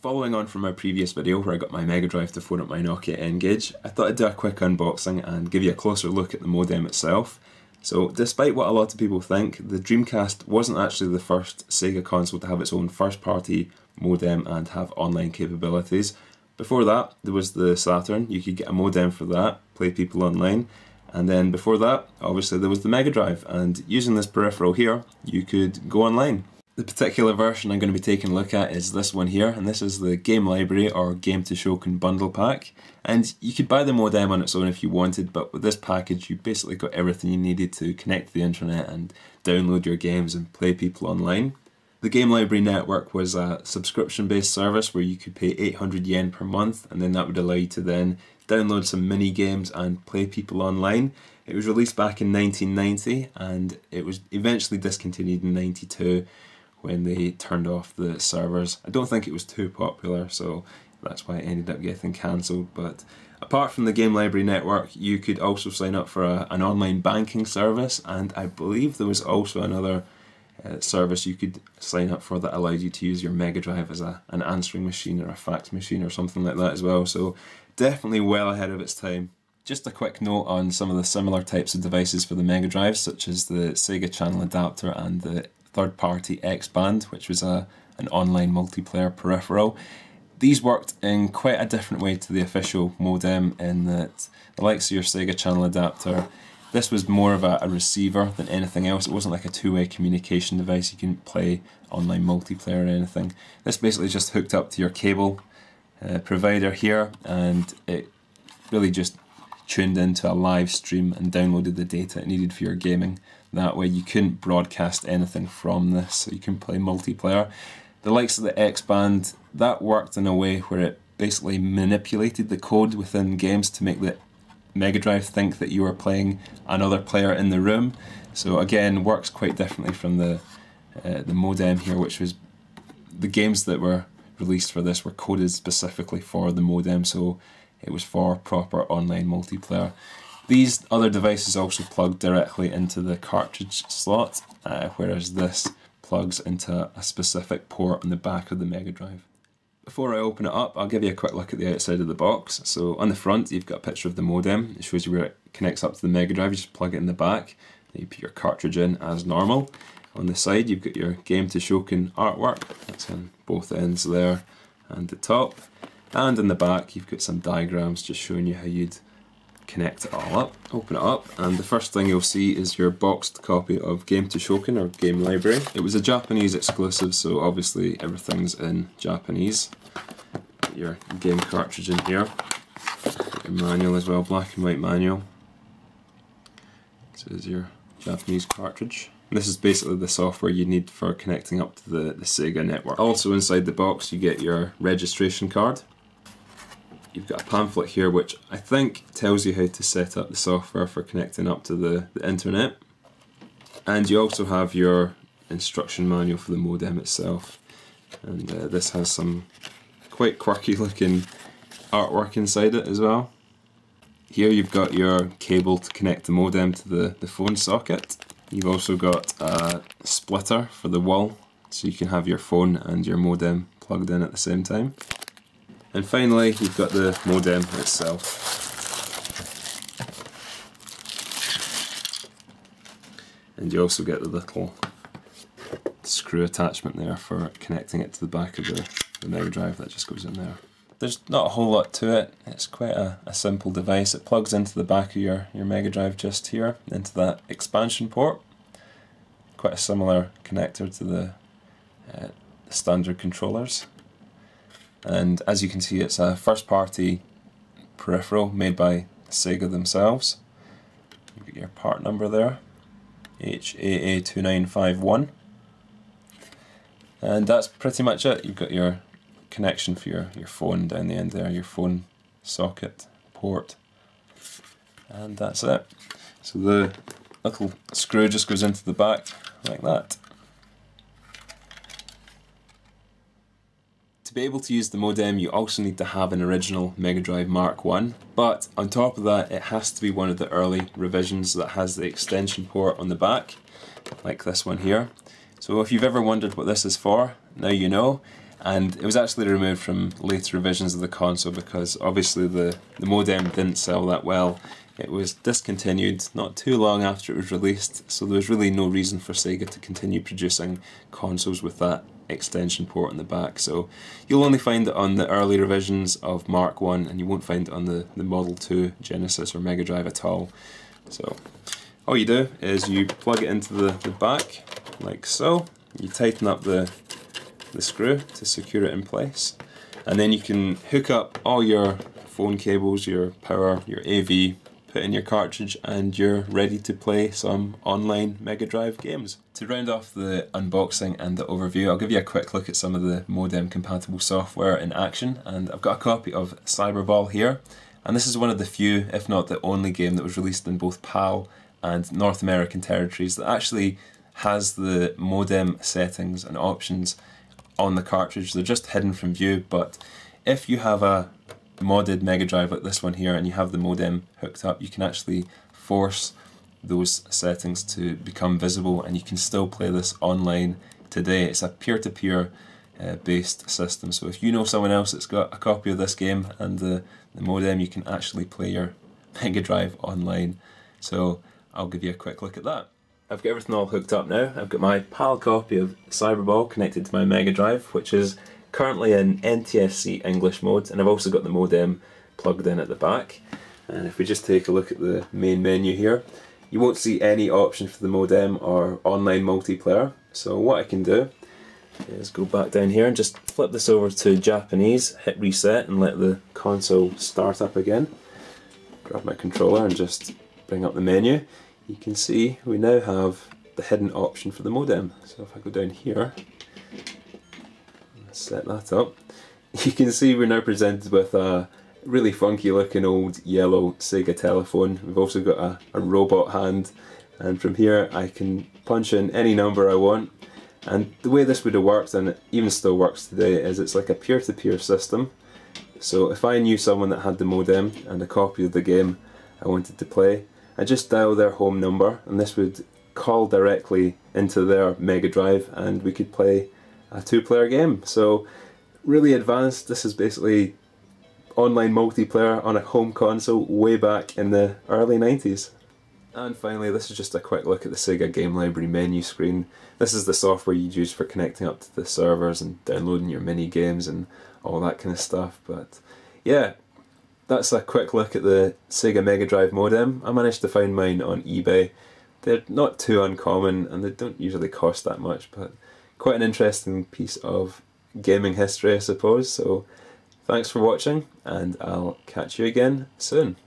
Following on from my previous video where I got my Mega Drive to phone up my Nokia N-Gage, I thought I'd do a quick unboxing and give you a closer look at the modem itself. So despite what a lot of people think, the Dreamcast wasn't actually the first Sega console to have its own first-party modem and have online capabilities. Before that, there was the Saturn. You could get a modem for that, play people online. And then before that, obviously there was the Mega Drive, and using this peripheral here, you could go online. The particular version I'm going to be taking a look at is this one here, and this is the Game Library or Game Toshokan bundle pack. And you could buy the modem on its own if you wanted, but with this package you basically got everything you needed to connect to the internet and download your games and play people online. The Game Library network was a subscription-based service where you could pay 800 yen per month, and then that would allow you to then download some mini games and play people online. It was released back in 1990 and it was eventually discontinued in 92 when they turned off the servers. I don't think it was too popular, so that's why it ended up getting cancelled. But apart from the Game Library network, you could also sign up for an online banking service, and I believe there was also another service you could sign up for that allowed you to use your Mega Drive as an answering machine or a fax machine or something like that as well. So definitely well ahead of its time. Just a quick note on some of the similar types of devices for the Mega Drive, such as the Sega channel adapter and the third-party X-Band, which was an online multiplayer peripheral. These worked in quite a different way to the official modem in that the likes of your Sega channel adapter, this was more of a receiver than anything else. It wasn't like a two-way communication device. You couldn't play online multiplayer or anything. This basically just hooked up to your cable provider here, and it really just tuned into a live stream and downloaded the data it needed for your gaming. That way you couldn't broadcast anything from this, so you can play multiplayer. The likes of the X-Band, that worked in a way where it basically manipulated the code within games to make the Mega Drive think that you were playing another player in the room. So again, works quite differently from the modem here, which was the games that were released for this were coded specifically for the modem, so it was for proper online multiplayer. These other devices also plug directly into the cartridge slot, whereas this plugs into a specific port on the back of the Mega Drive. Before I open it up, I'll give you a quick look at the outside of the box. So on the front, you've got a picture of the modem. It shows you where it connects up to the Mega Drive. You just plug it in the back, then you put your cartridge in as normal. On the side, you've got your Game Toshokan artwork. That's on both ends there and the top. And in the back, you've got some diagrams just showing you how you'd connect it all up. Open it up, and the first thing you'll see is your boxed copy of Game Toshokan or Game Library. It was a Japanese exclusive, so obviously everything's in Japanese. Put your game cartridge in here. Put your manual as well, black and white manual. This is your Japanese cartridge. And this is basically the software you need for connecting up to the Sega network. Also inside the box you get your registration card. You've got a pamphlet here which I think tells you how to set up the software for connecting up to the internet. And you also have your instruction manual for the modem itself. And this has some quite quirky looking artwork inside it as well. Here you've got your cable to connect the modem to the phone socket. You've also got a splitter for the wall, so you can have your phone and your modem plugged in at the same time. And finally, you've got the modem itself. And you also get the little screw attachment there for connecting it to the back of the Mega Drive. That just goes in there. There's not a whole lot to it. It's quite a simple device. It plugs into the back of your Mega Drive just here, into that expansion port. Quite a similar connector to the standard controllers. And as you can see, it's a first-party peripheral made by Sega themselves. You've got your part number there, HAA2951. And that's pretty much it. You've got your connection for your phone down the end there, your phone socket port. And that's it. So the little screw just goes into the back like that. To be able to use the modem, you also need to have an original Mega Drive Mark I, but on top of that, it has to be one of the early revisions that has the extension port on the back, like this one here. So if you've ever wondered what this is for, now you know. and it was actually removed from later revisions of the console because obviously the modem didn't sell that well. It was discontinued not too long after it was released, so there was really no reason for Sega to continue producing consoles with that extension port on the back. So you'll only find it on the early revisions of Mark 1, and you won't find it on the Model 2, Genesis or Mega Drive at all. So all you do is you plug it into the back like so, you tighten up the screw to secure it in place, and then you can hook up all your phone cables, your power, your AV, put in your cartridge, and you're ready to play some online Mega Drive games. To round off the unboxing and the overview, I'll give you a quick look at some of the modem compatible software in action, and I've got a copy of Cyberball here, and this is one of the few, if not the only game that was released in both PAL and North American territories that actually has the modem settings and options on the cartridge. They're just hidden from view, but if you have a modded Mega Drive like this one here and you have the modem hooked up, you can actually force those settings to become visible and you can still play this online today. It's a peer-to-peer based system, so if you know someone else that's got a copy of this game and the modem, you can actually play your Mega Drive online. So I'll give you a quick look at that. I've got everything all hooked up now. I've got my PAL copy of Cyberball connected to my Mega Drive, which is currently in NTSC English mode, and I've also got the modem plugged in at the back. And if we just take a look at the main menu here, you won't see any option for the modem or online multiplayer. So what I can do is go back down here and just flip this over to Japanese, hit reset and let the console start up again. Grab my controller and just bring up the menu. You can see we now have the hidden option for the modem. So if I go down here, set that up, you can see we're now presented with a really funky looking old yellow Sega telephone. We've also got a robot hand, and from here I can punch in any number I want. And the way this would have worked, and it even still works today, is it's like a peer-to-peer system. So if I knew someone that had the modem and a copy of the game I wanted to play, I just dial their home number and this would call directly into their Mega Drive and we could play a two-player game. So really advanced. This is basically online multiplayer on a home console way back in the early 90s. And finally, this is just a quick look at the Sega Game Library menu screen. This is the software you'd use for connecting up to the servers and downloading your mini games and all that kind of stuff. But yeah, that's a quick look at the Sega Mega Drive modem. I managed to find mine on eBay. They're not too uncommon and they don't usually cost that much, but quite an interesting piece of gaming history, I suppose. So thanks for watching and I'll catch you again soon.